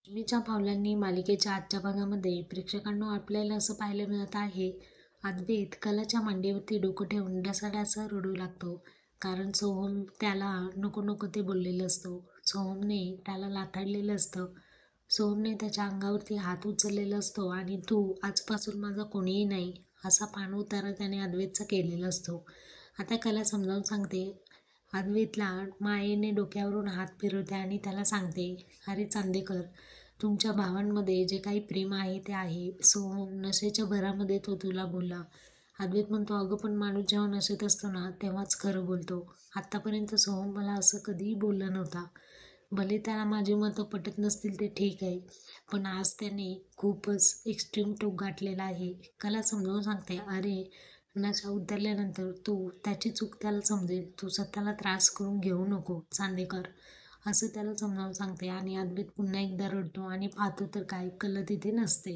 मीच्या पावलांनी मालिकेच्या आजच्या भागामध्ये प्रेक्षकांना आपल्याला असं पाहायला मिळत आहे, अद्वैत कलाच्या मांडीवरती डोकं ठेवून ढसाढसा रडू लागतो. कारण सोहम त्याला नको नको ते बोललेलं असतं. सोहमने त्याला लाथाडलेलं असतं. सोहमने त्याच्या अंगावरती हात उचललेला असतो आणि तू आजपासून माझा कोणीही नाही असा पाणउतारा त्याने अद्वैतचा केलेला असतो. आता कला समजावून सांगते अद्वैतला, मायेने डोक्यावरून हात फिरवते आणि त्याला सांगते, अरे चांदेकर, तुमच्या भावांमध्ये जे काही प्रेम आहे ते आहे. सोहम नशेच्या भरामध्ये तो तुला बोलला. अद्वैत म्हणतो, अगं पण माणूस जेव्हा नशेत असतो ना तेव्हाच खरं बोलतो. आत्तापर्यंत सोहम मला असं कधीही बोलला नव्हता. भले त्याला माझी मतं पटत नसतील ते ठीक आहे, पण आज त्याने खूपच एक्स्ट्रीम टोक गाठलेला आहे. कला समजावून सांगते, अरे नशा उतरल्यानंतर तू त्याची चूक त्याला समजेल. तू स्वतःला त्रास करून घेऊ नको चांदेकर, असं त्याला समजावून सांगते. आणि अद्वैत पुन्हा एकदा रडतो आणि पाहतो तर काय, कला तिथे नसते.